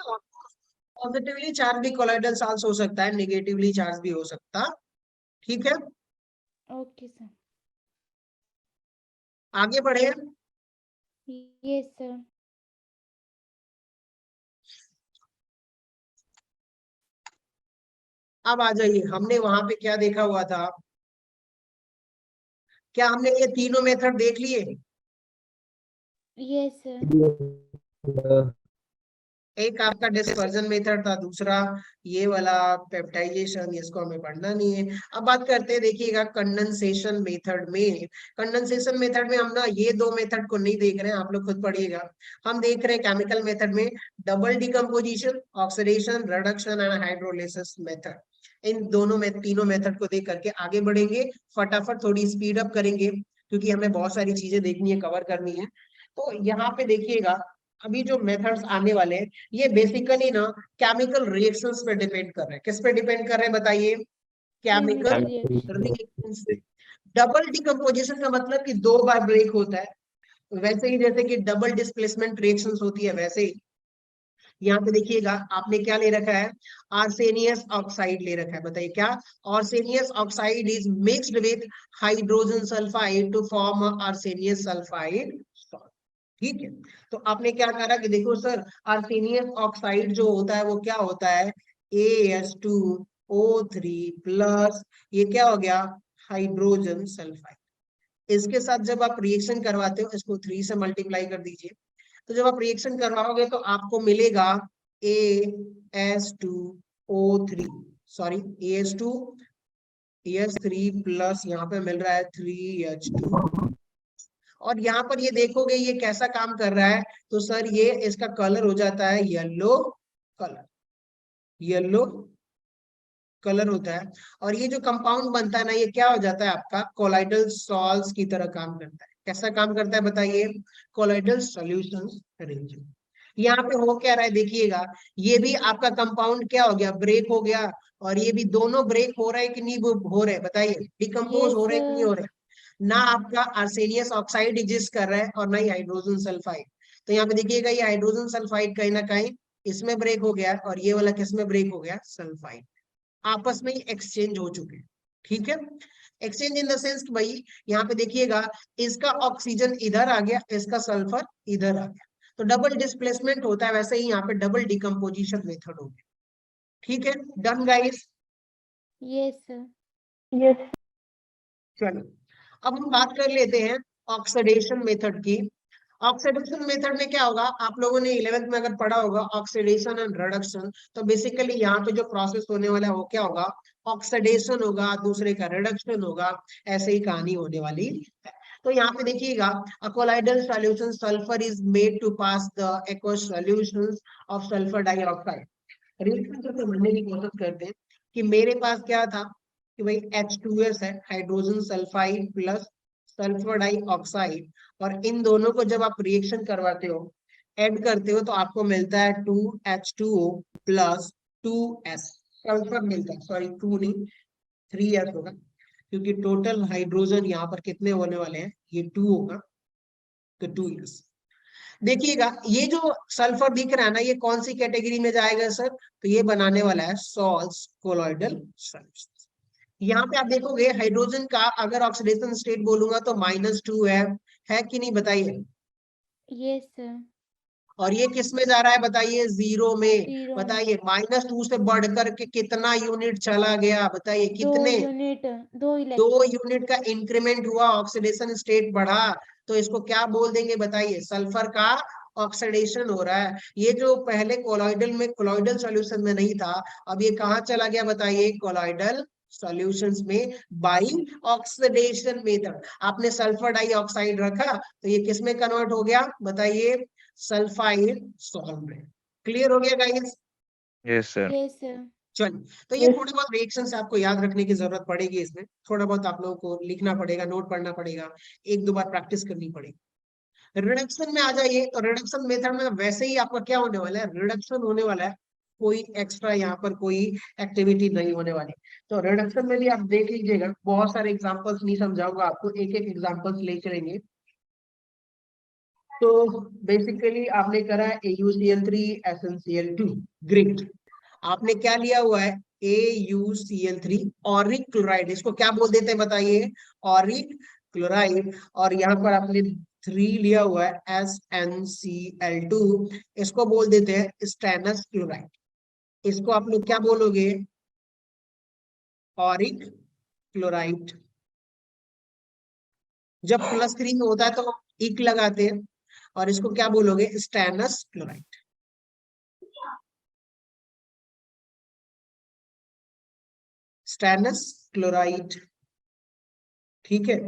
Positively charge भी colloidal salt हो सकता है, नेगेटिवली चार्ज भी हो सकता। ठीक है, ओके सर। आगे बढ़े। Yes sir. अब आ जाइए, हमने वहां पे क्या देखा हुआ था, क्या हमने ये तीनों मेथड देख लिए? Yes sir. एक आपका डिस्पर्जन मेथड था, दूसरा ये वाला पेप्टाइजेशन, इसको हमें पढ़ना नहीं है। अब बात करते हैं, देखिएगा कंडेंसेशन मेथड में। कंडेंसेशन मेथड में हम ना ये दो मेथड को नहीं देख रहे हैं, आप लोग खुद पढ़िएगा। हम देख रहे हैं केमिकल मेथड में double decomposition, oxidation, reduction and hydrolysis method. इन दोनों में तीनों मेथड को देख करके आगे बढ़ेंगे। फटाफट थोड़ी स्पीड अप करेंगे क्योंकि हमें बहुत सारी चीजें देखनी है, कवर करनी है। तो यहाँ पे देखिएगा, अभी जो मेथड्स आने वाले हैं ये बेसिकली ना केमिकल रिएक्शंस पे डिपेंड कर रहे हैं। किस पे डिपेंड कर रहे हैं बताइए? Chemical reactions. डबल डिकम्पोजिशन का मतलब कि दो बार ब्रेक होता है। वैसे ही जैसे कि डबल डिस्प्लेसमेंट रिएक्शंस होती है, वैसे ही यहाँ पे देखिएगा आपने क्या ले रखा है, आर्सेनियस ऑक्साइड ले रखा है। बताइए क्या? Arsenious oxide is mixed with hydrogen sulphide to form arsenious sulphide. ठीक है, तो आपने क्या करा कि देखो सर, आर्सेनियस ऑक्साइड जो होता है वो क्या होता है, AS2O3 प्लस, ये क्या हो गया, हाइड्रोजन सल्फाइड। इसके साथ जब आप रिएक्शन करवाते हो, इसको 3 से मल्टीप्लाई कर दीजिए। तो जब आप रिएक्शन करवाओगे तो आपको मिलेगा AS2O3, सॉरी AS3 प्लस, यहाँ पे मिल रहा है 3H2। और यहाँ पर ये देखोगे ये कैसा काम कर रहा है, तो सर ये इसका कलर हो जाता है येलो कलर, येलो कलर होता है। और ये जो कंपाउंड बनता है ना, ये क्या हो जाता है आपका, कोलाइडल सॉल्ट्स की तरह काम करता है। कैसा काम करता है बताइए? Colloidal solutions arrangement. यहाँ पे हो क्या रहा है देखिएगा, ये भी आपका कंपाउंड क्या हो गया, ब्रेक हो गया। और ये भी दोनों ब्रेक हो रहा है कि नहीं हो रहे, बताइए, डिकम्पोज हो रहे कि नहीं हो रहे? ना आपका आर्सेनियस ऑक्साइड एग्जिस्ट कर रहा है और ना ही हाइड्रोजन सल्फाइड। तो यहाँ पे देखिएगा ये हाइड्रोजन सल्फाइड कहीं ना कहीं इसमें ब्रेक हो गया और ये वाला किस में ब्रेक हो गया, सल्फाइड। आपस में ही एक्सचेंज हो चुके हैं। ठीक है, एक्सचेंज इन द सेंस कि भाई यहाँ पे देखिएगा, इसका ऑक्सीजन इधर आ गया, इसका सल्फर इधर आ गया। तो डबल डिस्प्लेसमेंट होता है, वैसे ही यहाँ पे डबल डिकम्पोजिशन मेथड हो गया। ठीक है, done guys? Yes sir. Yes. चलो, अब हम बात कर लेते हैं ऑक्सीडेशन मेथड की। ऑक्सीडेशन मेथड में क्या होगा, आप लोगों ने 11th में अगर पढ़ा होगा ऑक्सीडेशन एंड रिडक्शन, तो बेसिकली यहाँ पे जो प्रोसेस होने वाला है वो क्या होगा, ऑक्सीडेशन होगा, दूसरे का रिडक्शन होगा, ऐसे ही कहानी होने वाली है। तो यहाँ पे देखिएगा, a colloidal solution sulfur is made to pass the aqueous solutions of sulfur dioxide। Reaction को समझने की कोशिश करते हैं कि मेरे पास क्या था कि भाई H2S है, hydrogen sulphide plus sulphur dioxide. और इन दोनों को जब आप रिएक्शन करवाते हो, ऐड करते हो, तो आपको मिलता है 2H2O प्लस 2S। सल्फर मिलता है, सॉरी 2 नहीं 3S होगा, क्योंकि टोटल हाइड्रोजन यहाँ पर कितने होने वाले हैं, ये 2 होगा, तो 2S। देखिएगा ये जो सल्फर दिख रहा है ना, ये कौन सी कैटेगरी में जाएगा सर, तो ये बनाने वाला है सॉल्ट्स कोलॉइडल सॉल्यूशंस। यहाँ पे आप देखोगे हाइड्रोजन का अगर ऑक्सीडेशन स्टेट बोलूंगा तो -2 है कि नहीं बताइए? Yes sir. और ये किस में जा रहा है बताइए, जीरो में। जीरो में। बताइए -2 से बढ़कर के कितना यूनिट चला गया, बताइए 2 कितने? Unit, 2 2 electron. यूनिट का इंक्रीमेंट हुआ, ऑक्सीडेशन स्टेट बढ़ा। तो इसको क्या बोल देंगे बताइए, सल्फर का ऑक्सीडेशन हो रहा है। ये जो पहले कोलॉइडल में, कोलॉइडल सॉल्यूशन में नहीं था, अब ये कहाँ चला गया बताइए, कोलॉइडल सॉल्यूशंस में बाई ऑक्सीडेशन मेथड। आपने सल्फर डाइऑक्साइड रखा तो ये किस में कन्वर्ट हो गया बताइए, सल्फाइड सॉल्ट में। क्लियर हो गया guys? Yes sir. Yes sir. चलो, तो ये थोड़े बहुत रिएक्शन से आपको याद रखने की जरूरत पड़ेगी, इसमें थोड़ा बहुत आप लोगों को लिखना पड़ेगा, नोट पढ़ना पड़ेगा, एक दो बार प्रैक्टिस करनी पड़ेगी। रिडक्शन में आ जाइए, तो रिडक्शन मेथड में वैसे ही आपका क्या होने वाला है, रिडक्शन होने वाला है, कोई एक्स्ट्रा यहाँ पर कोई एक्टिविटी नहीं होने वाली। तो रिडक्शन में भी आप देख लीजिएगा, बहुत सारे एग्जांपल्स नहीं समझाऊंगा आपको, एक एक एग्जांपल्स ले चलेंगे। तो बेसिकली आपने करा AuCl3 SnCl2, ग्रेट। आपने क्या लिया हुआ है, AuCl3 ऑरिक क्लोराइड, इसको क्या बोल देते हैं बताइए, ऑरिक क्लोराइड। और यहाँ पर आपने 3 लिया हुआ है SnCl2, इसको बोल देते हैं स्टेनस क्लोराइड। इसको आप लोग क्या बोलोगे, ऑरिक क्लोराइड। जब +3 होता है तो इक लगाते हैं, और इसको क्या बोलोगे, स्टेनस क्लोराइड। स्टेनस क्लोराइड, ठीक है।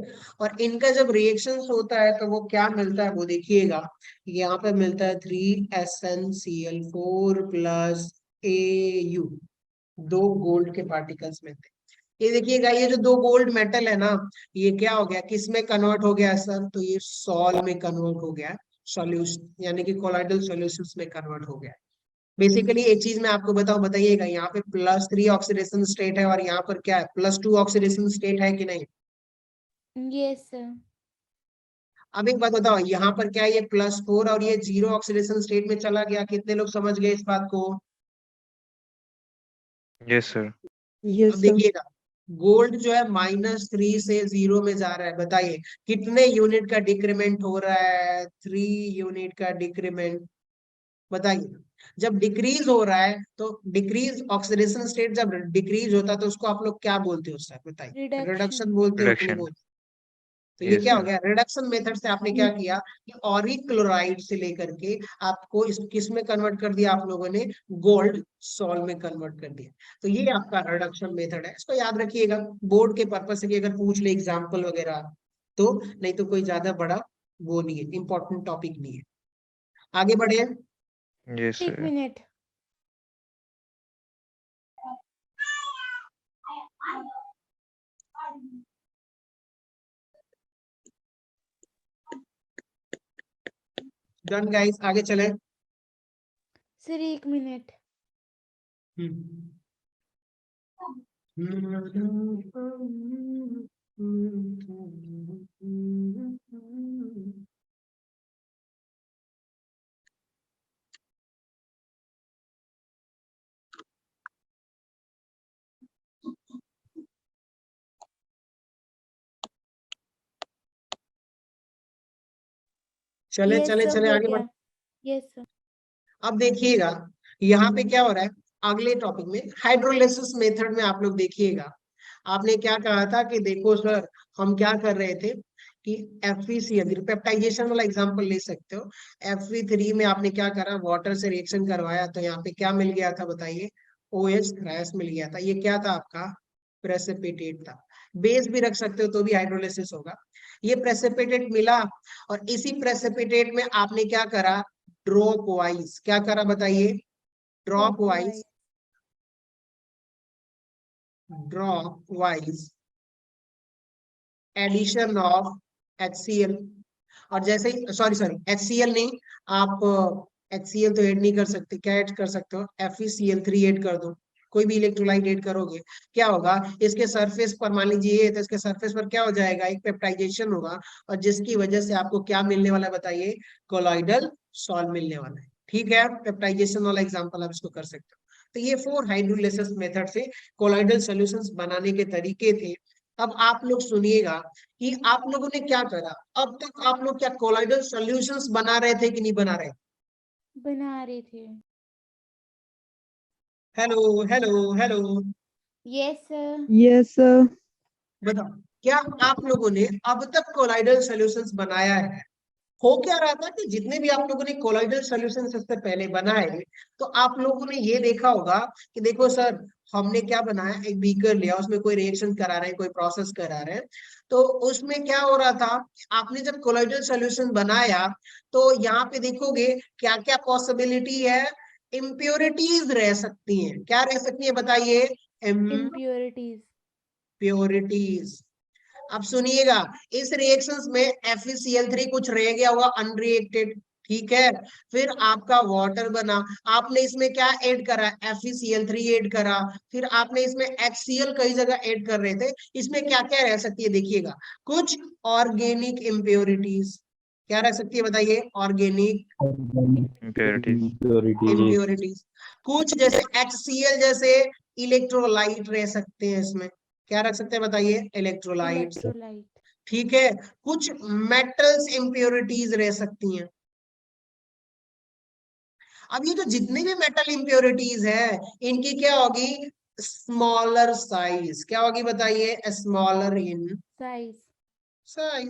और इनका जब रिएक्शन होता है तो वो क्या मिलता है, वो देखिएगा, यहाँ पे मिलता है 3SnCl4 + Au, 2 गोल्ड के पार्टिकल्स मिलते हैं। ये देखिएगा, ये जो 2 गोल्ड मेटल है ना, ये क्या हो गया, किस में कन्वर्ट हो गया सर, तो ये सॉल में कन्वर्ट हो गया, सॉल्यूशन यानी कि कोलाइडल सॉल्यूशंस में कन्वर्ट हो गया। बेसिकली एक चीज मैं आपको बताइएगा, यहाँ पे +3 ऑक्सीडेशन स्टेट है और यहाँ पर क्या है, +2 ऑक्सीडेशन स्टेट है कि नहीं। Yes, sir. अब एक बात बताओ, यहाँ पर क्या है, ये +4 और ये 0 ऑक्सीडेशन स्टेट में चला गया, कितने लोग समझ गए इस बात को। Yes, sir. अब देखिएगा, गोल्ड जो है -3 से 0 में जा रहा है, बताइए कितने यूनिट का डिक्रीमेंट हो रहा है, 3 यूनिट का डिक्रीमेंट। बताइए, जब डिक्रीज हो रहा है तो डिक्रीज ऑक्सीडेशन स्टेट जब डिक्रीज होता है तो उसको आप लोग क्या बोलते हो सर, बताइए, Reduction. रिडक्शन बोलते हो कि नहीं Reduction. बोलते। तो ये Yes, क्या हो sir. गया, रिडक्शन मेथड से आपने क्या किया कि ऑरिक क्लोराइड से लेकर के आपको इस किस में कन्वर्ट कर दिया, आप लोगों ने गोल्ड सॉल में कन्वर्ट कर दिया। तो ये आपका रिडक्शन मेथड है, इसको याद रखिएगा बोर्ड के पर्पज से कि अगर पूछ ले एग्जाम्पल वगैरह तो, नहीं तो कोई ज्यादा बड़ा वो नहीं है, इंपॉर्टेंट टॉपिक नहीं है। आगे बढ़े। Yes, एक sir. मिनट। डन गाइस, आगे चले। सर एक मिनट। चले Yes, चले sir, चले हो आगे बढ़। गया। Yes, sir. अब देखिएगा, यहाँ पे क्या हो रहा है, अगले टॉपिक में हाइड्रोलिसिस मेथड में आप लोग देखिएगा, आपने क्या कहा था कि देखो सर, हम क्या कर रहे थे कि FeCl3 पेप्टाइजेशन वाला एग्जांपल ले सकते हो। Fe3 में आपने क्या करा, वाटर से रिएक्शन करवाया, तो यहाँ पे क्या मिल गया था बताइए, OH क्रैश मिल गया था। ये क्या था आपका, प्रेसिपिटेट था। बेस भी रख सकते हो तो भी हाइड्रोलिसिस होगा। ये प्रेसिपिटेट मिला, और इसी प्रेसिपिटेट में आपने क्या करा, ड्रॉप वाइज क्या करा बताइए, drop wise, drop wise addition of HCl। और जैसे ही, सॉरी सॉरी HCl नहीं, आप HCl तो ऐड नहीं कर सकते, क्या ऐड कर सकते हो, FeCl3 ऐड कर दो। कोई भी इलेक्ट्रोलाइट ऐड करोगे, क्या होगा, इसके सरफेस पर मान लीजिए, तो इसके सरफेस पर क्या हो जाएगा, एक पेप्टाइजेशन होगा, और जिसकी वजह से आपको क्या मिलने वाला है बताइए, कोलॉइडल सॉल्व मिलने वाला है। ठीक है, पेप्टाइजेशन वाला एग्जांपल आप इसको कर सकते हो। तो ये 4 हाइड्रोलिसिस मेथड से कोलॉइडल सॉल्यूशंस बनाने के तरीके थे। अब आप लोग सुनिएगा कि आप लोगों ने क्या करा, अब तक आप लोग क्या कोलॉइडल सॉल्यूशंस बना रहे थे कि नहीं बना रहे। बना रहे थे। Hello hello hello, Yes, sir. Yes, sir. बताओ, क्या आप लोगों ने अब तक कोलॉइडल सॉल्यूशंस बनाया है। हो क्या रहा था कि जितने भी आप लोगों ने कोलॉइडल सॉल्यूशन इससे पहले बनाए, तो आप लोगों ने ये देखा होगा कि देखो सर, हमने क्या बनाया, एक बीकर लिया, उसमें कोई रिएक्शन करा रहे हैं, कोई प्रोसेस करा रहे हैं, तो उसमें क्या हो रहा था, आपने जब कोलॉइडल सॉल्यूशन बनाया तो यहाँ पे देखोगे क्या क्या पॉसिबिलिटी है, इम्प्योरिटीज रह सकती हैं, क्या रह सकती है बताइए, Impurities. इम्प्योरिटीज। अब सुनिएगा, इस रिएक्शंस में FeCl3 कुछ रह गया होगा अनरिएक्टेड, ठीक है, फिर आपका वाटर बना, आपने इसमें क्या ऐड करा, FeCl3 ऐड करा, फिर आपने इसमें HCl कई जगह ऐड कर रहे थे, इसमें क्या क्या रह सकती है देखिएगा, कुछ ऑर्गेनिक इम्प्योरिटीज, क्या रख सकती है बताइए? Organic Impurities. इम्प्योरिटीज। कुछ जैसे HCl जैसे इलेक्ट्रोलाइट रह सकते हैं इसमें। क्या रख सकते हैं बताइए? इलेक्ट्रोलाइट्स। इलेक्ट्रोलाइट, ठीक है। कुछ मेटल्स इम्प्योरिटीज रह सकती हैं। अब ये जो जितनी भी मेटल इम्प्योरिटीज है इनकी क्या होगी? Smaller size. क्या होगी बताइए? Smaller in size, size.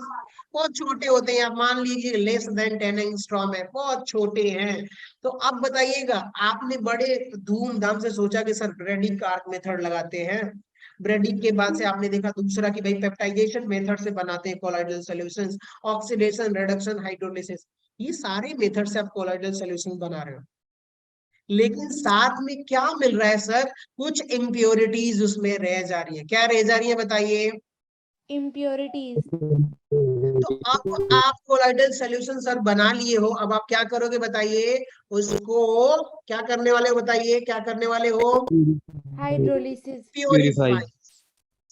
बहुत छोटे होते हैं। आप मान लीजिए लेस देन 10 एंगस्ट्रॉम है, बहुत छोटे हैं। तो अब बताइएगा, आपने बड़े धूमधाम से सोचा कि सर ब्रेडिक आर्क मेथड लगाते हैं। ब्रेडिक के बाद से आपने देखा दूसरा कि भाई पेप्टाइजेशन मेथड से बनाते हैं colloidal solutions, oxidation, reduction, hydrolysis. ये सारे मेथड से आप कोलॉइडल सॉल्यूशन बना रहे हो। लेकिन साथ में क्या मिल रहा है सर? कुछ इम्प्योरिटीज उसमें रह जा रही है। क्या रह जा रही है बताइए? इम्प्योरिटीज, तो अब आप कोलॉइडल सॉल्यूशन सर बना लिए हो, अब आप क्या करोगे बताइए? उसको क्या करने वाले हो बताइए? क्या करने वाले हो? Hydrolysis, purify.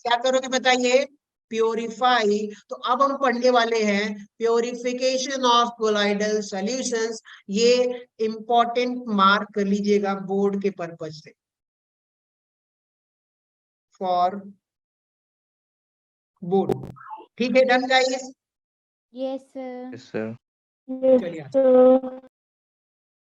क्या करोगे बताइए? प्योरीफाई। तो अब हम पढ़ने वाले हैं प्योरिफिकेशन ऑफ कोलॉइडल सॉल्यूशंस। ये इंपॉर्टेंट मार्क कर लीजिएगा बोर्ड के पर्पज से, फॉर बोर्ड। ठीक है, done guys? Yes sir, Yes, sir. चलिए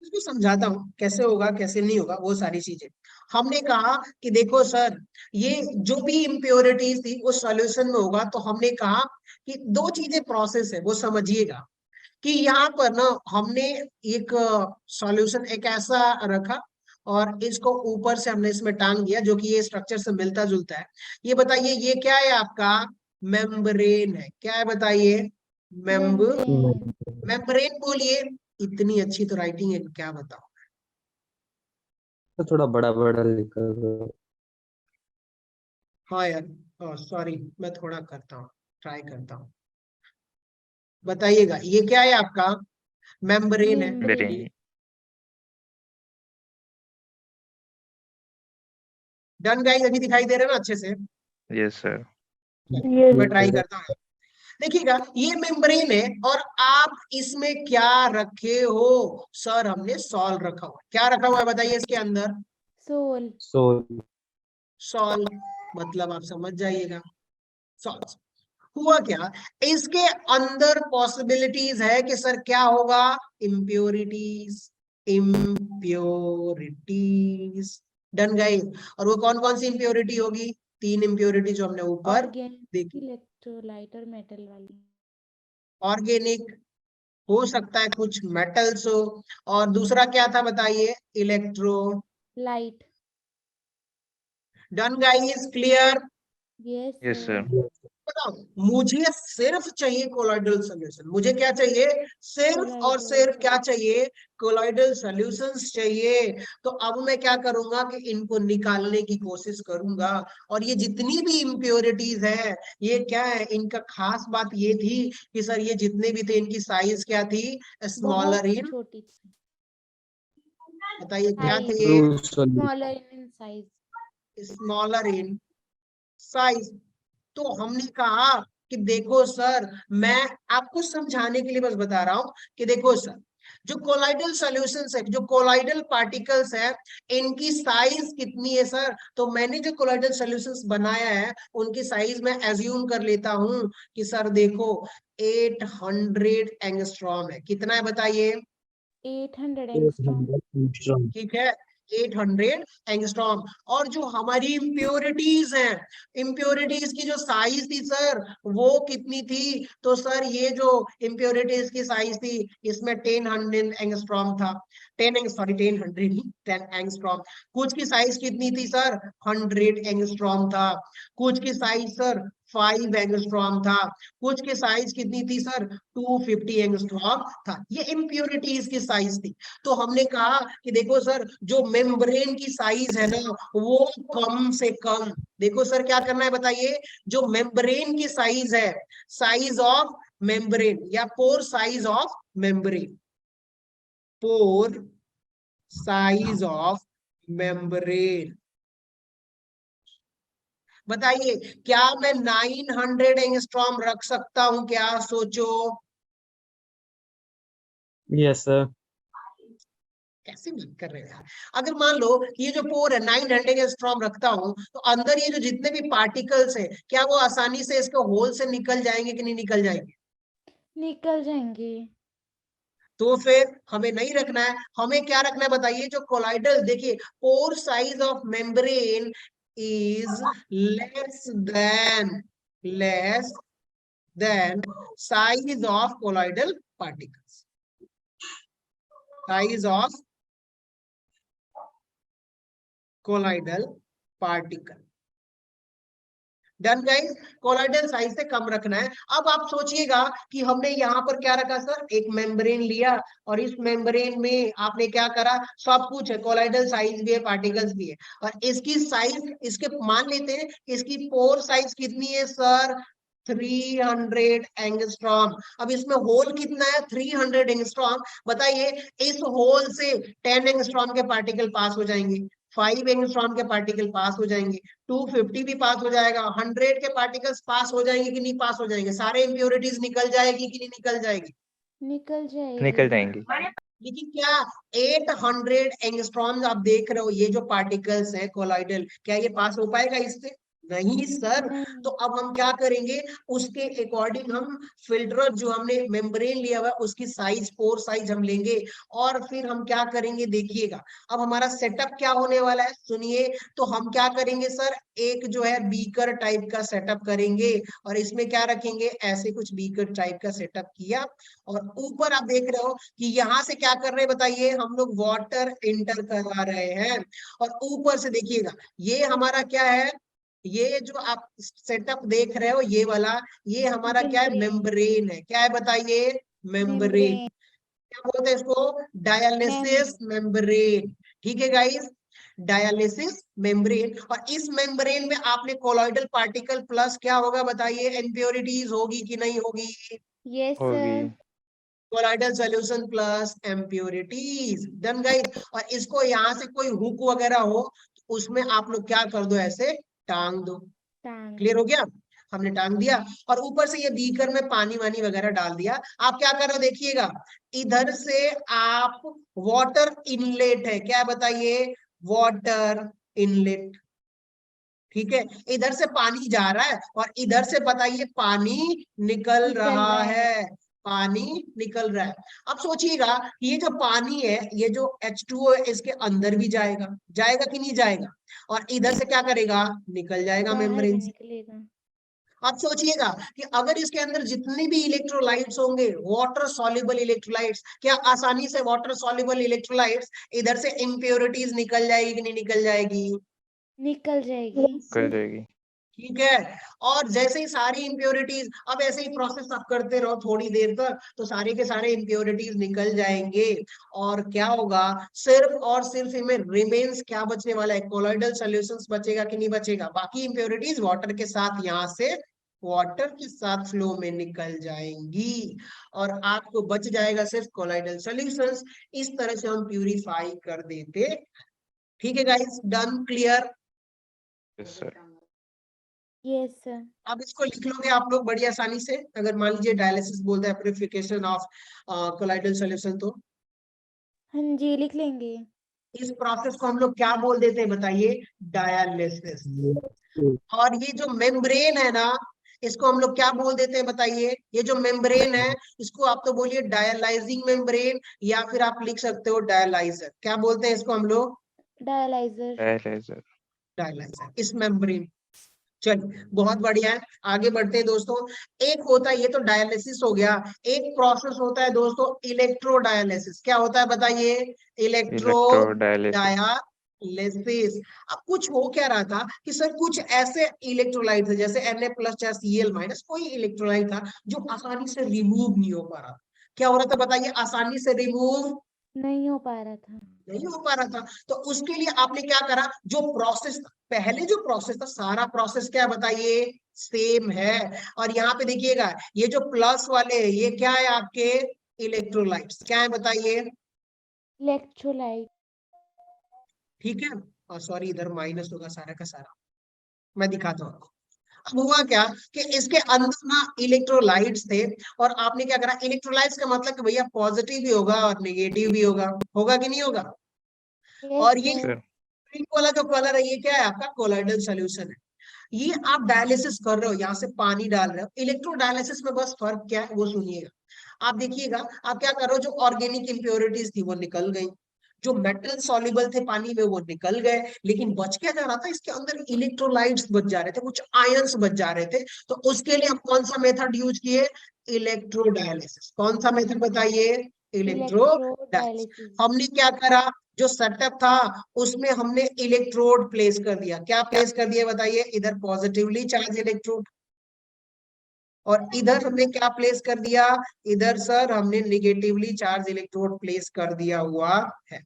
इसको समझाता हूँ कैसे होगा कैसे नहीं होगा वो सारी चीजें। हमने कहा कि देखो सर, ये जो भी इम्प्योरिटीज थी वो सॉल्यूशन में होगा, तो हमने कहा कि दो चीजें प्रोसेस है वो समझिएगा। कि यहाँ पर ना हमने एक सॉल्यूशन एक ऐसा रखा और इसको ऊपर से हमने इसमें टांग दिया जो कि ये स्ट्रक्चर से मिलता जुलता है। ये बताइए ये क्या है? आपका मेम्ब्रेन है। क्या है बताइए? मेम्ब्रेन, मेम्ब्रेन बोलिए। इतनी अच्छी तो राइटिंग है, क्या बताओ। तो थोड़ा बड़ा बड़ा लिखा करो। हाँ यार, सॉरी, मैं थोड़ा करता हूँ, ट्राई करता हूँ। बताइएगा ये क्या है? आपका मेम्ब्रेन है। Membrane, Very. Done guys? अभी दिखाई दे रहा है ना अच्छे से? Yes, sir. मैं ट्राई करता हूँ। देखिएगा ये मेम्ब्रेन है और आप इसमें क्या रखे हो? सर हमने सॉल रखा हुआ है। क्या रखा हुआ है बताइए इसके अंदर? सोल, सो सॉल। मतलब आप समझ जाइएगा, सॉल। हुआ क्या? इसके अंदर पॉसिबिलिटीज है कि सर क्या होगा? Impurities, impurities. Done guys? और वो कौन कौन सी इम्प्योरिटी होगी? तीन इम्प्योरिटी जो हमने ऊपर ऑर्गेनिक, देखी। इलेक्ट्रोलाइट और मेटल वाली। ऑर्गेनिक हो सकता है, कुछ मेटल्स हो, और दूसरा क्या था बताइए? Electro. Light, done guys? Clear? Yes Yes, sir. Sir, बताओ, मुझे सिर्फ चाहिए कोलॉइडल सॉल्यूशन। मुझे क्या चाहिए? सिर्फ और कोलॉइडल सिर्फ क्या चाहिए? कोलॉइडल सॉल्यूशंस चाहिए। तो अब मैं क्या करूंगा कि इनको निकालने की कोशिश करूंगा। और ये जितनी भी इम्प्योरिटीज है, ये क्या है? इनका खास बात ये थी कि सर ये जितने भी थे इनकी साइज क्या थी? स्मॉलर बहुत इन। छोटी थी, बताइए क्या थे साइज, ये? Smaller in size. Smaller in size. तो हमने कहा कि देखो सर, मैं आपको समझाने के लिए बस बता रहा हूं कि देखो सर, जो कोलाइडल सॉल्यूशंस है, जो कोलाइडल पार्टिकल्स है, इनकी साइज कितनी है सर? तो मैंने जो कोलाइडल सॉल्यूशंस बनाया है उनकी साइज मैं एज्यूम कर लेता हूं कि सर देखो 800 एंगस्ट्रॉम है। कितना है बताइए? 800 एंगस्ट्रॉम, ठीक है, 800 एंगस्ट्रॉम। और जो हमारी इम्प्योरिटीज हैं, इम्प्योरिटीज की जो साइज थी सर, वो कितनी थी? तो सर ये जो इम्प्योरिटीज की साइज थी इसमें 10 एंगस्ट्रॉम था। 10 एंगस्ट्रॉम। कुछ की साइज कितनी थी सर? 100 एंगस्ट्रॉम था। कुछ की साइज सर 5 एंगस्ट्रॉम था। कुछ की साइज कितनी थी सर? 250 एंगस्ट्रॉम था। ये इम्प्योरिटीज की साइज थी। तो हमने कहा कि देखो सर, जो मेम्ब्रेन की साइज है ना, वो कम से कम, देखो सर क्या करना है बताइए? जो मेम्ब्रेन की साइज है, साइज ऑफ मेम्ब्रेन या pore size of membrane, pore size of membrane. बताइए क्या मैं 900 एंगस्ट्रॉम रख सकता हूं? क्या सोचो? Yes, sir. कैसे बात कर रहे हो यार। अगर मान लो कि ये जो पोर है 900 एंगस्ट्रॉम रखता हूं, तो अंदर ये जो जितने भी पार्टिकल्स है, क्या वो आसानी से इसके होल से निकल जाएंगे कि नहीं निकल जाएंगे? निकल जाएंगे। तो फिर हमें नहीं रखना है, हमें क्या रखना है बताइए? जो कोलाइडल, देखिए pore size of membrane is less than size of colloidal particles. Size of colloidal particle. Done guys, colloidal size से कम रखना है। अब आप सोचिएगा कि हमने यहाँ पर क्या रखा सर, एक मेम्ब्रेन लिया और इस मेम्ब्रेन में आपने क्या करा, सब कुछ है, कोलाइडल साइज भी है, पार्टिकल्स भी है, और इसकी साइज, इसके मान लेते हैं इसकी पोर साइज कितनी है सर, 300 एंगस्ट्रॉम। अब इसमें होल कितना है, 300 एंगस्ट्रॉम। बताइए इस होल से 10 एंगस्ट्रॉम के पार्टिकल पास हो जाएंगे, 5 एंगस्ट्रॉम के पार्टिकल पास हो जाएंगे, 250 भी पास हो जाएगा, 100 के पार्टिकल्स पास हो जाएंगे कि नहीं पास हो जाएंगे? सारे इंप्योरिटीज निकल जाएगी कि नहीं निकल जाएगी? निकल निकल जाएगी। जाएंगी। लेकिन क्या 800 एंगस्ट्रॉम आप देख रहे हो, ये जो पार्टिकल्स है कोलाइडल, क्या ये पास हो पाएगा इससे? नहीं सर। नहीं। तो अब हम क्या करेंगे, उसके अकॉर्डिंग हम फिल्टर जो हमने मेम्ब्रेन लिया हुआ है उसकी साइज, पोर साइज हम लेंगे, और फिर हम क्या करेंगे देखिएगा। अब हमारा सेटअप क्या होने वाला है सुनिए। तो हम क्या करेंगे सर, एक जो है बीकर टाइप का सेटअप करेंगे, और इसमें क्या रखेंगे, ऐसे कुछ बीकर टाइप का सेटअप किया, और ऊपर आप देख रहे हो कि यहाँ से क्या कर रहे हैं बताइए, हम लोग वाटर इंटर करवा रहे हैं। और ऊपर से देखिएगा ये हमारा क्या है, ये जो आप सेटअप देख रहे हो ये वाला, ये हमारा क्या है, मेम्ब्रेन है। क्या है बताइए? मेम्ब्रेन। मेम्ब्रेन। क्या बोलते हैं इसको? Dialysis membrane. ठीक है गाइस, डायलिसिस मेम्ब्रेन। और इस मेम्ब्रेन में आपने कोलॉइडल पार्टिकल प्लस क्या होगा बताइए, इम्प्योरिटीज होगी कि नहीं होगी? यस होगी। Sir. Colloidal solution plus impurities. Done guys. और इसको यहाँ से कोई हुक वगैरह हो तो उसमें आप लोग क्या कर दो, ऐसे टांग दो। टांग। क्लियर हो गया? हमने टांग दिया, और ऊपर से ये बीकर में पानी वानी वगैरह डाल दिया। आप क्या कर रहे हो देखिएगा, इधर से आप वाटर इनलेट है, क्या बताइए, वाटर इनलेट। ठीक है, इधर से पानी जा रहा है और इधर से बताइए पानी निकल रहा है, पानी निकल रहा है। अब सोचिएगा ये जो पानी है, ये जो H2O है, इसके अंदर भी जाएगा, जाएगा कि नहीं जाएगा? और इधर से क्या करेगा, निकल जाएगा बाहर भी मेम्ब्रेन से। निकलेगा। आप सोचिएगा कि अगर इसके अंदर जितने भी इलेक्ट्रोलाइट्स होंगे, वाटर सॉल्युबल इलेक्ट्रोलाइट्स, क्या आसानी से वाटर सॉल्युबल इलेक्ट्रोलाइट्स इधर से इम्प्योरिटीज निकल जाएगी कि नहीं निकल जाएगी? निकल जाएगी। निकल जाएगी। ठीक है। और जैसे ही सारी इम्प्योरिटीज, अब ऐसे ही प्रोसेस आप करते रहो थोड़ी देर तक, तो सारे के सारे इम्प्योरिटीज निकल जाएंगे। और क्या होगा, सिर्फ और सिर्फ इनमें रिमेन्स क्या बचने वाला है, कोलॉइडल सॉल्यूशंस बचेगा कि नहीं बचेगा? बाकी इम्प्योरिटीज वाटर के साथ, यहाँ से वाटर के साथ फ्लो में निकल जाएंगी, और आपको बच जाएगा सिर्फ कोलॉइडल सॉल्यूशंस। इस तरह से हम प्यूरिफाई कर देते। ठीक है guys, done, clear? Yes sir. Yes sir. अब इसको लिख लोगे आप लोग बड़ी आसानी से, अगर मान लीजिए डायलिसिस बोलते हैं, प्यूरिफिकेशन ऑफ कोलॉइडल सॉल्यूशन, तो हाँ जी, लिख लेंगे। इस प्रोसेस को हम लोग क्या बोल देते हैं बताइए, डायलिसिस। और ये जो मेम्ब्रेन है ना, इसको हम लोग क्या बोल देते हैं बताइए? ये जो मेम्ब्रेन है, इसको आप तो बोलिए डायलाइजिंग मेम्ब्रेन, या फिर आप लिख सकते हो डायलाइजर। क्या बोलते हैं इसको हम लोग? डायलाइजर। डायलाइजर। डायलाइजर, इस मेम्ब्रेन। चलिए बहुत बढ़िया है, आगे बढ़ते हैं दोस्तों। एक होता है, ये तो डायलिसिस हो गया, एक प्रोसेस होता है दोस्तों इलेक्ट्रोडायलिसिस। क्या होता है बताइए? Electro electrodialysis. डायलिसिस। अब कुछ हो क्या रहा था कि सर कुछ ऐसे इलेक्ट्रोलाइट थे जैसे Na+ या Cl-, कोई इलेक्ट्रोलाइट था जो आसानी से रिमूव नहीं हो पा रहा। क्या हो रहा था बताइए, आसानी से रिमूव नहीं हो पा रहा था। नहीं हो पा रहा था। तो उसके लिए आपने क्या करा, जो प्रोसेस पहले जो प्रोसेस था, सारा प्रोसेस क्या बताइए, सेम है। और यहाँ पे देखिएगा ये जो प्लस वाले, ये क्या है आपके इलेक्ट्रोलाइट्स, क्या है बताइए? इलेक्ट्रोलाइट। ठीक है, और सॉरी इधर माइनस होगा सारा का सारा, मैं दिखाता हूँ आपको। अब हुआ क्या कि इसके अंदर ना इलेक्ट्रोलाइट्स थे, और आपने क्या करा, इलेक्ट्रोलाइट्स का मतलब कि भैया पॉजिटिव भी होगा और नेगेटिव भी होगा, होगा कि नहीं होगा। यस और ये सर। सर पिंक वाला जो कलर है ये क्या है, आपका कोलाइडल सॉल्यूशन है। ये आप डायलिसिस कर रहे हो, यहाँ से पानी डाल रहे हो। इलेक्ट्रो डायलिसिस में बस फर्क क्या है वो सुनिएगा। आप देखिएगा, आप क्या करो, जो ऑर्गेनिक इंप्योरिटीज थी वो निकल गई, जो मेटल सॉल्युबल थे पानी में वो निकल गए, लेकिन बच क्या जा रहा था, इसके अंदर इलेक्ट्रोलाइट्स बच जा रहे थे, कुछ आयंस बच जा रहे थे। तो उसके लिए हम कौन सा मेथड यूज किए, इलेक्ट्रोडायलिसिस। कौन सा मेथड बताइए, इलेक्ट्रोडायलिसिस। इलेक्ट्रोडायलिसिस। हमने क्या करा, जो सेटअप था उसमें हमने इलेक्ट्रोड प्लेस कर दिया। क्या प्लेस कर दिया बताइए, इधर पॉजिटिवली चार्ज इलेक्ट्रोड, और इधर हमने क्या प्लेस कर दिया, इधर सर हमने निगेटिवली चार्ज इलेक्ट्रोड प्लेस कर दिया हुआ है।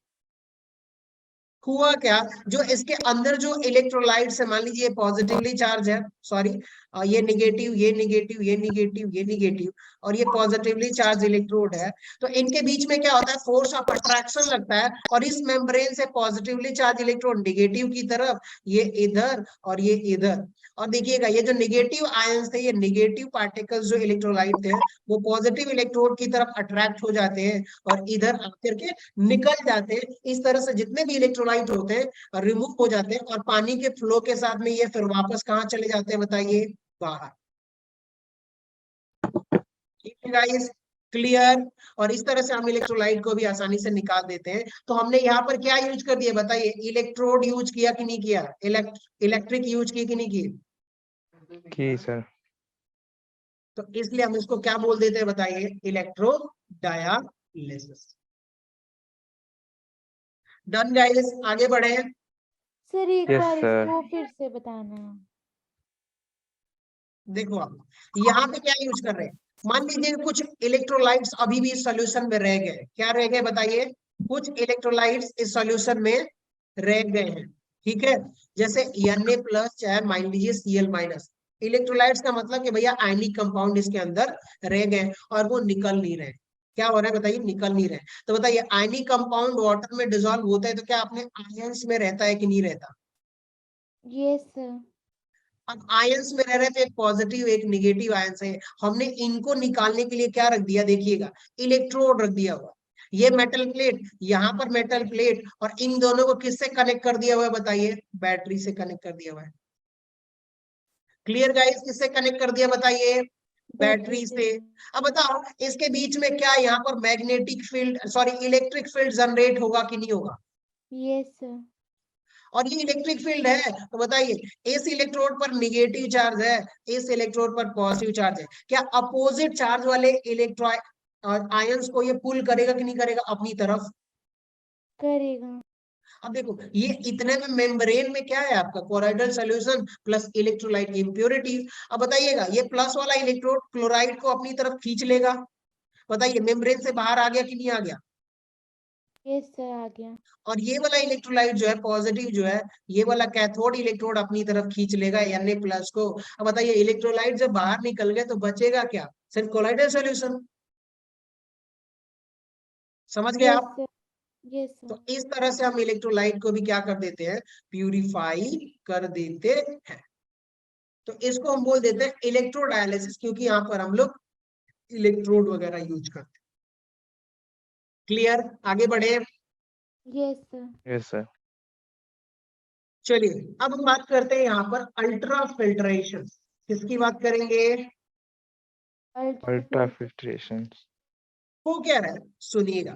हुआ क्या, जो इसके अंदर जो इलेक्ट्रोलाइट्स है, मान लीजिए पॉजिटिवली चार्ज है, सॉरी ये निगेटिव, ये निगेटिव, ये निगेटिव, ये निगेटिव, और ये पॉजिटिवली चार्ज इलेक्ट्रोड है। तो इनके बीच में क्या होता है, फोर्स ऑफ अट्रैक्शन लगता है, और इस मेम्ब्रेन से पॉजिटिवली चार्ज इलेक्ट्रोड निगेटिव की तरफ, ये इधर और ये इधर। और देखिएगा ये जो निगेटिव आयंस थे, ये निगेटिव पार्टिकल्स जो इलेक्ट्रोलाइट थे, वो पॉजिटिव इलेक्ट्रोड की तरफ अट्रैक्ट हो जाते हैं और इधर आकर के निकल जाते हैं। इस तरह से जितने भी इलेक्ट्रोलाइट होते हैं रिमूव हो जाते हैं, और पानी के फ्लो के साथ में ये फिर वापस कहाँ चले जाते हैं बताइए, बाहर। ठीक है गाइस, क्लियर। और इस तरह से हम इलेक्ट्रोलाइट को भी आसानी से निकाल देते हैं। तो हमने यहाँ पर क्या यूज कर दिया बताइए, इलेक्ट्रोड यूज किया कि नहीं किया, इलेक्ट्रिक यूज किया कि नहीं किए। की सर। तो इसलिए हम इसको क्या बोल देते हैं बताइए, इलेक्ट्रोडायलिसिस। डन गाइस, आगे बढ़े। सर एक यस बार सर। इसको फिर से बताना। देखो आप यहाँ पे क्या यूज कर रहे हैं, मान लीजिए कुछ इलेक्ट्रोलाइट्स अभी भी इस सॉल्यूशन में रह गए, क्या रह गए बताइए, कुछ इलेक्ट्रोलाइट्स इस सॉल्यूशन में रह गए हैं। ठीक है, जैसे Na प्लस चाहे मान लीजिए Cl माइनस। इलेक्ट्रोलाइट्स का मतलब कि भैया आयनिक कंपाउंड इसके अंदर रह गए और वो निकल नहीं रहे। क्या हो रहा है बताइए, निकल नहीं रहे। तो बताइए आयनिक कंपाउंड वाटर में डिसॉल्व होता है तो क्या अपने आयंस में रहता है कि नहीं रहता। Yes sir. अब आयंस में रह रहे थे, एक पॉजिटिव एक निगेटिव आयंस है, हमने इनको निकालने के लिए क्या रख दिया, देखिएगा इलेक्ट्रोड रख दिया हुआ। ये मेटल प्लेट, यहाँ पर मेटल प्लेट, और इन दोनों को किससे कनेक्ट कर दिया हुआ है बताइए, बैटरी से कनेक्ट कर दिया हुआ है। क्लियर गाइस, किससे कनेक्ट कर दिया बताइए, बैटरी से। अब बताओ इसके बीच में क्या यहाँ पर magnetic field, sorry electric field generate होगा कि नहीं होगा। Yes sir. और ये इलेक्ट्रिक फील्ड है, तो बताइए इस इलेक्ट्रोड पर निगेटिव चार्ज है, इस इलेक्ट्रोड पर पॉजिटिव चार्ज है, क्या अपोजिट चार्ज वाले इलेक्ट्रो आयंस को ये पुल करेगा कि नहीं करेगा अपनी तरफ। करेगा। अब देखो ये इतने में मेम्ब्रेन में क्या है आपका, कोराइडल सॉल्यूशन प्लस इलेक्ट्रोलाइट इम्प्योरिटी। अब बताइएगा ये प्लस वाला इलेक्ट्रोड क्लोराइड को अपनी तरफ खींच लेगा, बताइए मेम्ब्रेन से बाहर आ गया कि नहीं आ गया। यस सर आ गया। और ये वाला इलेक्ट्रोलाइट जो है पॉजिटिव जो है, ये वाला कैथोड इलेक्ट्रोड अपनी तरफ खींच लेगा Na प्लस को। अब बताइए इलेक्ट्रोलाइट जब बाहर निकल गए तो बचेगा क्या, सिर्फ कोलाइडल सॉल्यूशन। समझ गए यस आप। सर। यस तो सर। इस तरह से हम इलेक्ट्रोलाइट को भी क्या कर देते हैं, प्यूरिफाई कर देते हैं। तो इसको हम बोल देते हैं इलेक्ट्रोडायलिसिस, क्योंकि यहाँ पर हम लोग इलेक्ट्रोड वगैरह यूज करते हैं। क्लियर, आगे बढ़े। Yes sir. Yes sir. चलिए अब हम बात करते हैं यहाँ पर अल्ट्रा फिल्ट्रेशन। किसकी बात करेंगे, अल्ट्रा फिल्ट्रेशन। वो क्या है सुनिएगा,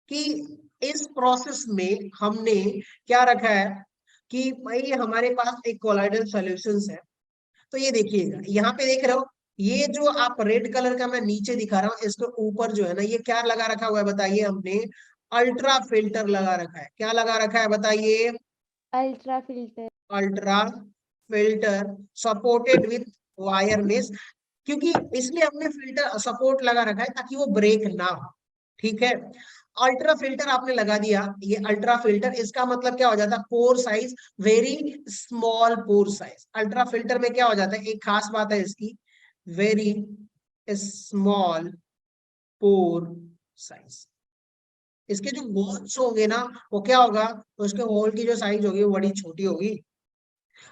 कि इस प्रोसेस में हमने क्या रखा है कि भाई हमारे पास एक कोलाइडल सॉल्यूशंस है। तो ये देखिएगा यहाँ पे देख रहे हो, ये जो आप रेड कलर का मैं नीचे दिखा रहा हूँ, इसके ऊपर जो है ना ये क्या लगा रखा हुआ है बताइए, हमने अल्ट्रा फिल्टर लगा रखा है। क्या लगा रखा है बताइए, ultra filter. Ultra filter supported with wire mesh. क्योंकि इसलिए हमने फिल्टर सपोर्ट लगा रखा है ताकि वो ब्रेक ना हो। ठीक है, अल्ट्रा फिल्टर आपने लगा दिया, ये अल्ट्रा फिल्टर इसका मतलब क्या हो जाता है, pore size very small pore size. Ultra filter में क्या हो जाता है, एक खास बात है इसकी, वेरी स्मॉल पोर साइज। इसके जो होल्स होंगे ना वो क्या होगा, तो उसके होल की जो साइज होगी वो बड़ी छोटी होगी।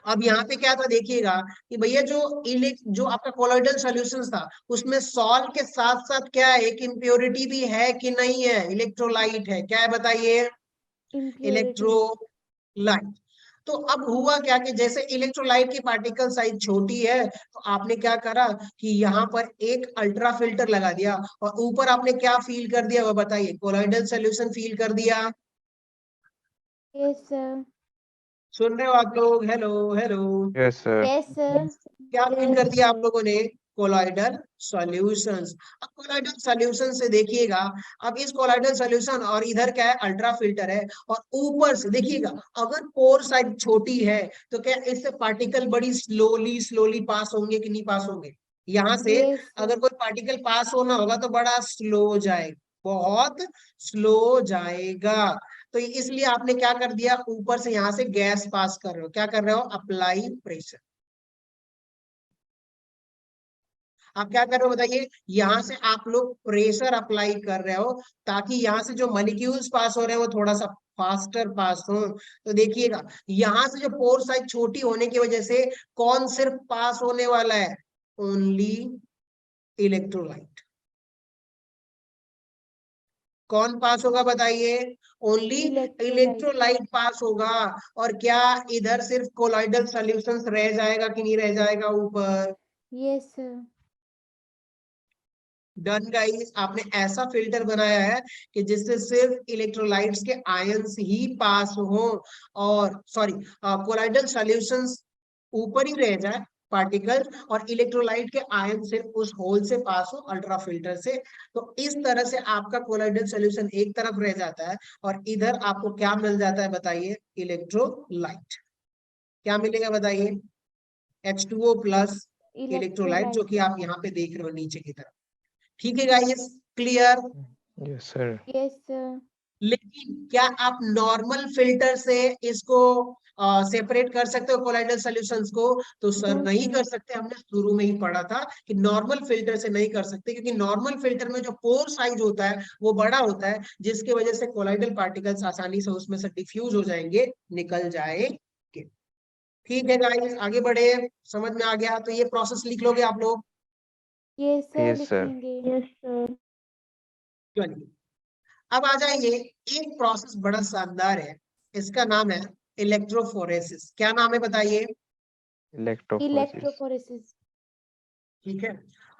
अब यहाँ पे क्या था देखिएगा कि भैया जो आपका कोलॉइडल सॉल्यूशन था उसमें सॉल्ट के साथ साथ क्या है, एक इम्प्योरिटी भी है कि नहीं है, इलेक्ट्रोलाइट है, क्या है बताइए, इम्प्योरिटी। इलेक्ट्रोलाइट। तो अब हुआ क्या कि जैसे इलेक्ट्रोलाइट की पार्टिकल साइज छोटी है तो आपने क्या करा कि यहाँ पर एक अल्ट्रा फिल्टर लगा दिया और ऊपर आपने क्या फील कर दिया वो बताइए, कोलॉइडल सॉल्यूशन फील कर दिया। Yes sir. सुन रहे हो आप लोग, hello hello, yes sir. Yes sir. क्या फील कर दिया आप लोगों ने, कोलॉइडल सॉल्यूशंस। अब कोलॉइडल सॉल्यूशन से देखिएगा, अब इस कोलॉइडल सॉल्यूशन और इधर क्या है, अल्ट्रा फिल्टर है, और ऊपर से देखिएगा अगर पोर साइज छोटी है तो क्या इससे पार्टिकल बड़ी स्लोली स्लोली पास होंगे कि नहीं पास होंगे, यहाँ से यस अगर कोई पार्टिकल पास होना होगा तो बड़ा स्लो जाएगा, बहुत स्लो जाएगा। तो इसलिए आपने क्या कर दिया, ऊपर से यहाँ से गैस पास कर रहे हो, क्या कर रहे हो, अप्लाई प्रेशर। आप क्या कर रहे हो बताइए, यहाँ से आप लोग प्रेशर अप्लाई कर रहे हो ताकि यहाँ से जो मॉलिक्यूल्स पास हो रहे हैं वो थोड़ा सा फास्टर पास हो। तो देखिएगा यहाँ से जो पोर साइज छोटी होने की वजह से कौन सिर्फ पास होने वाला है, ओनली इलेक्ट्रोलाइट। कौन पास होगा बताइए, ओनली इलेक्ट्रोलाइट। इलेक्ट्रोलाइट पास होगा। और क्या इधर सिर्फ कोलॉइडल सॉल्यूशंस रह जाएगा कि नहीं रह जाएगा ऊपर। Yes sir. डन गाइस, आपने ऐसा फिल्टर बनाया है कि जिससे सिर्फ इलेक्ट्रोलाइट्स के आयंस ही पास हो, और सॉरी कोलॉइडल सॉल्यूशंस ऊपर ही रह जाए पार्टिकल, और इलेक्ट्रोलाइट के आयन सिर्फ उस होल से पास हो अल्ट्रा फिल्टर से। तो इस तरह से आपका कोलॉइडल सॉल्यूशन एक तरफ रह जाता है और इधर आपको क्या मिल जाता है बताइए, इलेक्ट्रोलाइट। क्या मिलेगा बताइए, H2O प्लस इलेक्ट्रोलाइट, जो कि आप यहाँ पे देख रहे हो नीचे की तरफ। ठीक है guys, clear. Yes sir. Yes sir. लेकिन क्या आप नॉर्मल फिल्टर से इसको सेपरेट कर सकते हो कोलॉइडल सॉल्यूशंस को, तो सर No, नहीं sir. कर सकते। हमने शुरू में ही पढ़ा था कि नॉर्मल फिल्टर से नहीं कर सकते, क्योंकि नॉर्मल फिल्टर में जो पोर साइज होता है वो बड़ा होता है, जिसकी वजह से कोलॉइडल पार्टिकल्स आसानी से उसमें से डिफ्यूज हो जाएंगे, निकल जाएंगे। ठीक है गाइस, आगे बढ़े, समझ में आ गया तो ये प्रोसेस लिख लोगे आप लोग। Yes sir, yes sir. लिखेंगे। Yes sir. चलिए अब आ जाइए, एक प्रोसेस बड़ा शानदार है, इसका नाम है इलेक्ट्रोफोरेसिस। क्या नाम है बताइए, इलेक्ट्रोफोरेसिस। इलेक्ट्रोफोरेसिस। ठीक है।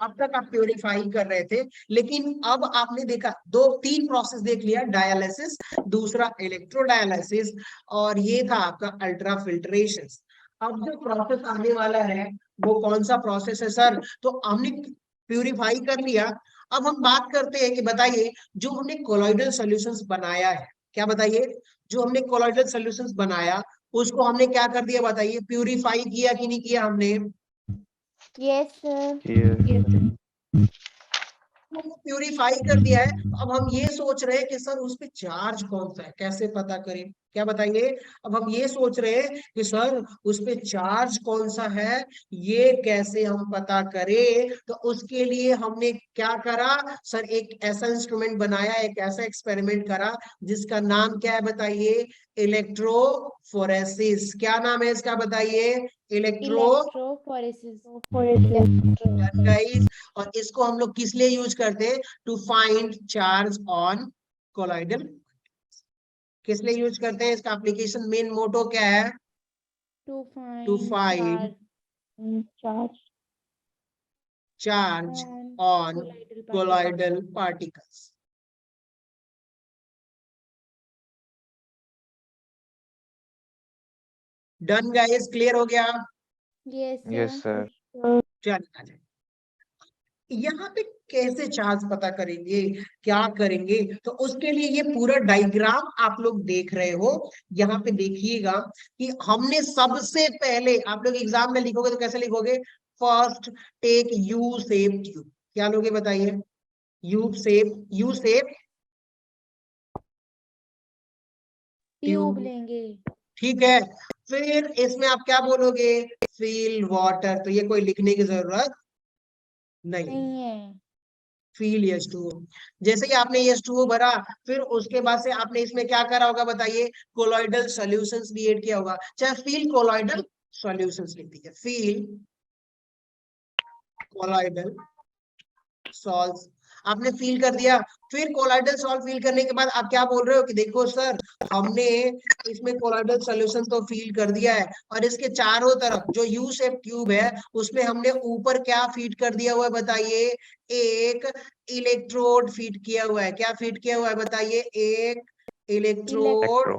अब तक आप प्योरीफाई कर रहे थे, लेकिन अब आपने देखा दो तीन प्रोसेस देख लिया, डायलिसिस, दूसरा इलेक्ट्रोडायलिसिस, और ये था आपका अल्ट्रा फिल्ट्रेशन। अब जो प्रोसेस आने वाला है वो कौन सा प्रोसेस है सर, तो हमने प्यूरिफाई कर लिया। अब हम बात करते हैं कि बताइए जो हमने कोलॉइडल सॉल्यूशंस बनाया है, क्या बताइए, जो हमने कोलॉइडल सॉल्यूशंस बनाया उसको हमने क्या कर दिया बताइए, प्यूरिफाई किया कि नहीं किया हमने। Yes sir. प्यूरिफाई कर दिया है। अब हम ये सोच रहे हैं कि सर उस पे चार्ज कौन सा है, कैसे पता करें, क्या बताइए। अब हम ये सोच रहे हैं कि सर उस पे चार्ज कौन सा है, ये कैसे हम पता करें। तो उसके लिए हमने क्या करा सर, एक ऐसा इंस्ट्रूमेंट बनाया, एक ऐसा एक्सपेरिमेंट करा जिसका नाम क्या है बताइए, इलेक्ट्रोफोरेसिस। क्या नाम है इसका बताइए, इलेक्ट्रोफोरेसिस। गाइस। और इसको हम लोग किस लिए यूज करते हैं, to find charge on colloidal. किस लिए यूज करते हैं, इसका एप्लीकेशन मेन मोटो क्या है, to to find find charge charge on on colloidal particle. Colloidal particles. Done guys, clear हो गया। Yes yes sir. सर। चलिए यहाँ पे कैसे चार्ज पता करेंगे, क्या करेंगे, तो उसके लिए ये पूरा डायग्राम आप लोग देख रहे हो। यहाँ पे देखिएगा कि हमने सबसे पहले, आप लोग एग्जाम में लिखोगे तो कैसे लिखोगे, first take U shape tube. क्या लोगे बताइए, यू शेप ट्यूब लेंगे। ठीक है। फिर इसमें आप क्या बोलोगे, फिल वाटर। तो ये कोई लिखने की जरूरत नहीं, नहीं है। Feel H2O। जैसे ही आपने H2O भरा, फिर उसके बाद से आपने इसमें क्या करा होगा बताइए, कोलॉइडल सॉल्यूशंस भी ऐड किया होगा, चाहे फील कोलॉइडल सॉल्यूशंस लिख दीजिए। फील कोलॉइडल सॉल्व, आपने फील कर दिया। फिर कोलॉइडल सॉल्व फील करने के बाद आप क्या बोल रहे हो कि देखो सर हमने इसमें कोलॉइडल सॉल्यूशन तो फील कर दिया है, और इसके चारों तरफ जो यू शेप क्यूब है उसमें हमने ऊपर क्या फीड कर दिया हुआ है बताइए, एक इलेक्ट्रोड फीड किया हुआ है। क्या फीड किया हुआ है बताइए, एक इलेक्ट्रोड इलेक्ट्रो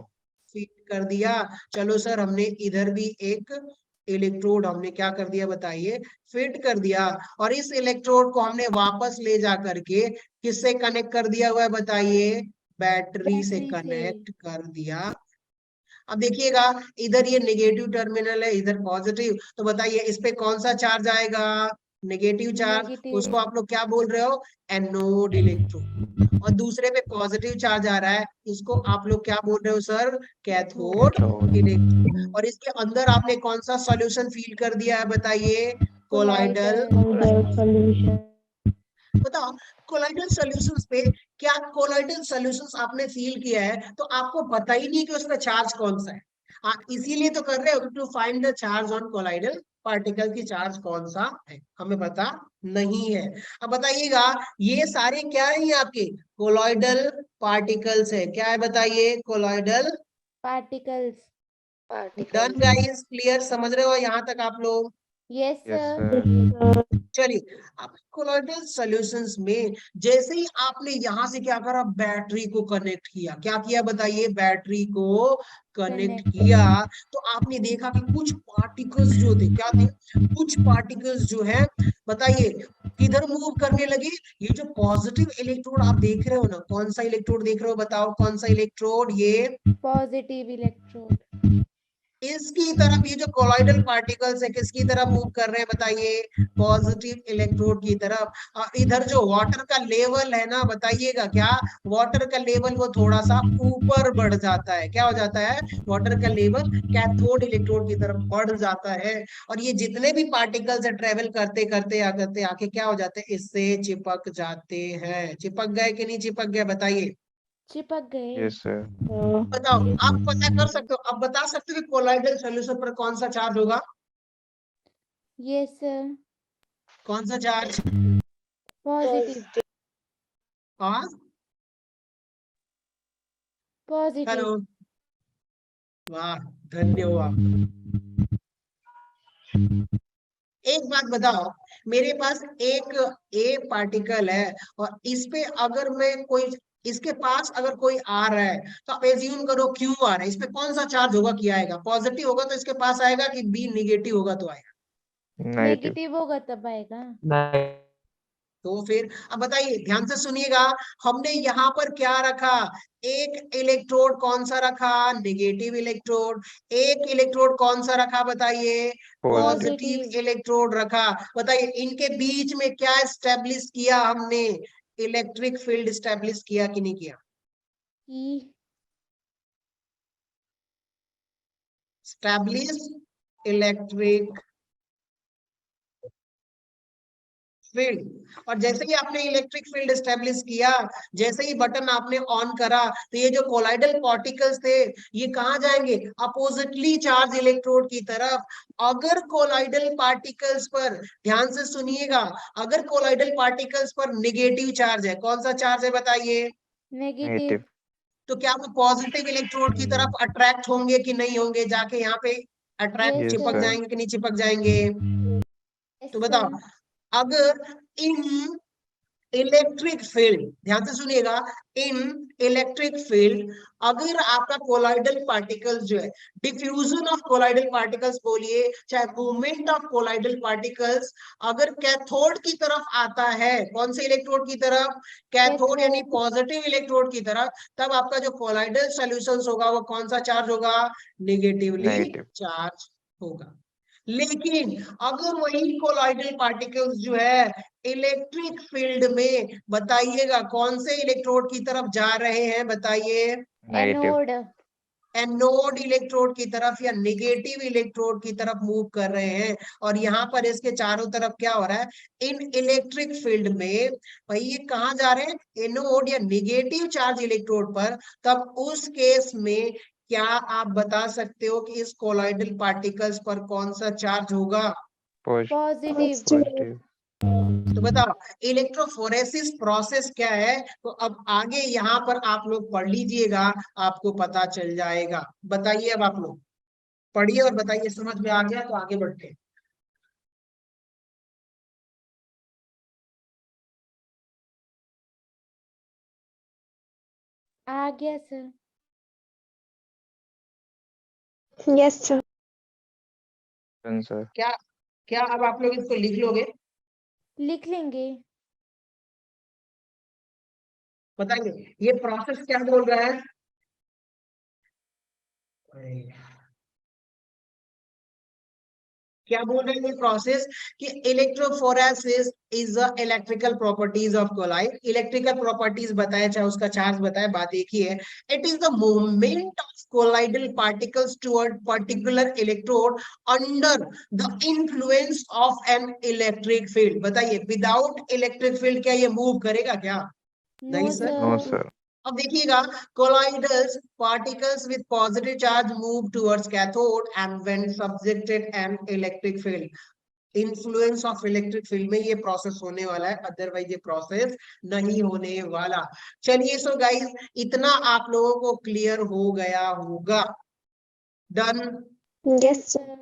फीड कर दिया। चलो सर हमने इधर भी एक इलेक्ट्रोड हमने क्या कर दिया बताइए, फिट कर दिया, और इस इलेक्ट्रोड को हमने वापस ले जा करके किससे कनेक्ट कर दिया हुआ है बताइए, बैटरी से बैटरी से। कनेक्ट कर दिया। अब देखिएगा इधर ये नेगेटिव टर्मिनल है, इधर पॉजिटिव, तो बताइए इस पे कौन सा चार्ज आएगा, नेगेटिव चार्ज। नेगेटिव। उसको आप लोग क्या बोल रहे हो, एनोड इलेक्ट्रोड। और दूसरे पे पॉजिटिव चार्ज आ रहा है, इसको आप लोग क्या बोल रहे हो सर, कैथोड कैथोड इलेक्ट्रोड। और इसके अंदर आपने कौन सा सॉल्यूशन फील कर दिया है बताइए, कोलॉइडल सॉल्यूशन। बताओ। कोलॉइडल सॉल्यूशंस पे क्या कोलॉइडल सॉल्यूशंस आपने फील किया है तो आपको पता ही नहीं कि उसका चार्ज कौन सा है। इसीलिए तो कर रहे हो to find the charge on colloidal particle की चार्ज कौन सा है, हमें पता नहीं है। अब बताइएगा ये सारे क्या है आपके कोलॉइडल पार्टिकल्स है, क्या है बताइए, colloidal particles. Done guys, clear, समझ रहे हो यहाँ तक आप लोग। Yes yes sir. सर चलिए अब कोलॉइडल सॉल्यूशंस में जैसे ही आपने यहां से क्या करा, बैटरी को कनेक्ट किया, क्या किया बताइए, बैटरी को कनेक्ट Connect। किया, तो आपने देखा कि कुछ पार्टिकल्स जो थे, क्या थे, कुछ पार्टिकल्स जो है बताइए किधर मूव करने लगे। ये जो पॉजिटिव इलेक्ट्रोड आप देख रहे हो ना, कौन सा इलेक्ट्रोड देख रहे हो बताओ, कौन सा इलेक्ट्रोड, ये पॉजिटिव इलेक्ट्रोड। इसकी तरफ, ये जो कोलॉइडल पार्टिकल्स है किसकी तरफ मूव कर रहे हैं बताइए, पॉजिटिव इलेक्ट्रोड की तरफ। इधर जो वाटर का लेवल है ना बताइएगा, क्या वाटर का लेवल वो थोड़ा सा ऊपर बढ़ जाता है, क्या हो जाता है, वाटर का लेवल कैथोड इलेक्ट्रोड की तरफ बढ़ जाता है। और ये जितने भी पार्टिकल्स है ट्रेवल करते करते आके क्या हो जाते हैं, इससे चिपक जाते हैं। चिपक गए कि नहीं चिपक गए बताइए, चिपक गए। यस सर बताओ। आप पता कर सकते हो, आप बता सकते हो कि कोलॉइडल सॉल्यूशन पर कौन सा चार्ज होगा, यस सर। कौन सा चार्ज, पॉजिटिव। हाँ पॉजिटिव। हेलो, वाह धन्यवाद। एक बात बताओ, मेरे पास एक ए पार्टिकल है और इस पे अगर मैं कोई, इसके पास अगर कोई आ रहा है तो आप एज्यूम करो क्यू आ रहा है, इस पे कौन सा चार्ज होगा, क्या आएगा, पॉजिटिव होगा तो इसके पास आएगा कि बी निगेटिव होगा तो आएगा, नेगेटिव नेगेटिव होगा तब आएगा। नहीं तो फिर अब बताइए ध्यान से सुनिएगा, हमने यहाँ पर क्या रखा, एक इलेक्ट्रोड कौन सा रखा, नेगेटिव इलेक्ट्रोड, एक इलेक्ट्रोड कौन सा रखा बताइए, पॉजिटिव पॉजिटिव इलेक्ट्रोड रखा। बताइए इनके बीच में क्या स्टेब्लिश किया हमने, इलेक्ट्रिक फील्ड स्टेब्लिश किया कि नहीं किया, ई। Establish electric field. और जैसे ही आपने इलेक्ट्रिक फील्ड स्टेब्लिश किया, जैसे ही बटन आपने ऑन करा, तो ये जो कोलाइडल पार्टिकल्स थे ये कहाँ जाएंगे, अपोजिटली चार्ज इलेक्ट्रोड की तरफ। अगर कोलाइडल पार्टिकल्स पर, ध्यान से सुनिएगा, अगर कोलाइडल पार्टिकल्स पर नेगेटिव चार्ज है, कौन सा चार्ज है बताइए, नेगेटिव। नेगेटिव तो क्या वो पॉजिटिव इलेक्ट्रोड की तरफ अट्रैक्ट होंगे कि नहीं होंगे, जाके यहाँ पे अट्रैक्ट यस यस चिपक सर जाएंगे कि नहीं चिपक जाएंगे। यस तो बताओ, सर। अगर इन इलेक्ट्रिक फील्ड, ध्यान से सुनिएगा, इन इलेक्ट्रिक फील्ड अगर आपका कोलाइडल पार्टिकल्स जो है, डिफ्यूजन ऑफ कोलाइडल पार्टिकल्स बोलिए चाहे मूवमेंट ऑफ कोलाइडल पार्टिकल्स, अगर कैथोड की तरफ आता है, कौन से इलेक्ट्रोड की तरफ, कैथोड यानी पॉजिटिव इलेक्ट्रोड की तरफ, तब आपका जो कोलाइडल सॉल्यूशंस होगा वो कौन सा चार्ज होगा, नेगेटिवली नेगेटिव चार्ज होगा। लेकिन अगर वही कोलाइडल पार्टिकल्स जो है इलेक्ट्रिक फील्ड में, बताइएगा कौन से इलेक्ट्रोड की तरफ जा रहे हैं बताइए, नेगेटिव एनोड। एनोड इलेक्ट्रोड की तरफ या नेगेटिव इलेक्ट्रोड की तरफ मूव कर रहे हैं। और यहाँ पर इसके चारों तरफ क्या हो रहा है, इन इलेक्ट्रिक फील्ड में भाई ये कहाँ जा रहे हैं, एनोड या नेगेटिव चार्ज इलेक्ट्रोड पर। तब उस केस में क्या आप बता सकते हो कि इस कोलॉइडल पार्टिकल्स पर कौन सा चार्ज होगा? पॉजिटिव। पॉजिटिव। तो बताओ इलेक्ट्रोफोरेसिस प्रोसेस क्या है? तो अब आगे यहाँ पर आप लोग पढ़ लीजिएगा, आपको पता चल जाएगा। बताइए, अब आप लोग पढ़िए और बताइए, समझ में आ गया तो आगे बढ़ते हैं। आ गया सर। Yes, sir. सर। क्या क्या अब आप लोग इसको लिख लोगे? लिख लेंगे। बताइए ये प्रोसेस क्या बोल रहा है? क्या बोल रहे हैं ये प्रोसेस? कि electrophoresis is the electrical properties of colloid. Electrical properties बताए, चाहे उसका चार्ज बताए, बात एक ही है। It is the movement of colloidal particles toward particular electrode under the influence of an electric field. बताइए विदाउट इलेक्ट्रिक फील्ड क्या ये मूव करेगा क्या? नहीं no sir. No sir. Sir. अब देखिएगा, colloidals particles with positive charge move towards cathode and when subjected an electric field, influence of electric field में ये प्रोसेस होने वाला है, अदरवाइज ये प्रोसेस नहीं होने वाला। चलिए सो गाइस, इतना आप लोगों को क्लियर हो गया होगा। डन? Yes, sir.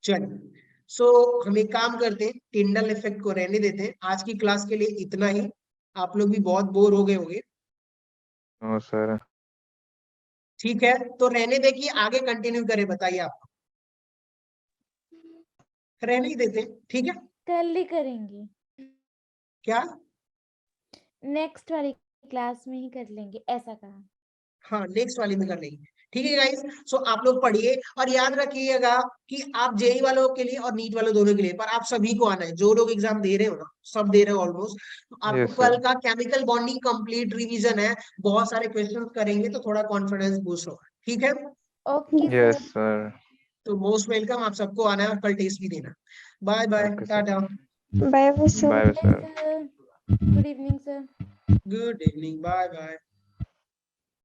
चलिए सो हम एक काम करते हैं, टिंडल इफेक्ट को रहने देते हैं। आज की क्लास के लिए इतना ही। आप लोग भी बहुत बोर हो गए होंगे। No sir. ठीक है, तो रहने दे कि आगे कंटिन्यू करें? बताइए आप। रहने ही देते, ठीक है? कल ही करेंगे। क्या? नेक्स्ट वाली क्लास में ही कर लेंगे, ऐसा कहा। हाँ, नेक्स्ट वाली में कर लेंगे। ठीक है गाइस, सो आप लोग पढ़िए और याद रखिएगा कि आप जेई वालों के लिए और नीट वालों दोनों के लिए, पर आप सभी को आना है, जो लोग एग्जाम दे रहे हो ना, सब दे रहे हो ऑलमोस्ट। तो आपको Yes, कल sir. का केमिकल बॉन्डिंग कंप्लीट रिवीजन है, बहुत सारे क्वेश्चंस करेंगे तो थोड़ा कॉन्फिडेंस बूस्ट होगा। ठीक है, ओके यस सर। सर। तो मोस्ट वेलकम, आप सबको आना है और कल टेस्ट भी देना। Bye bye, okay sir. Tata, Bye, sir. Bye sir. Good evening sir. Good evening, bye bye.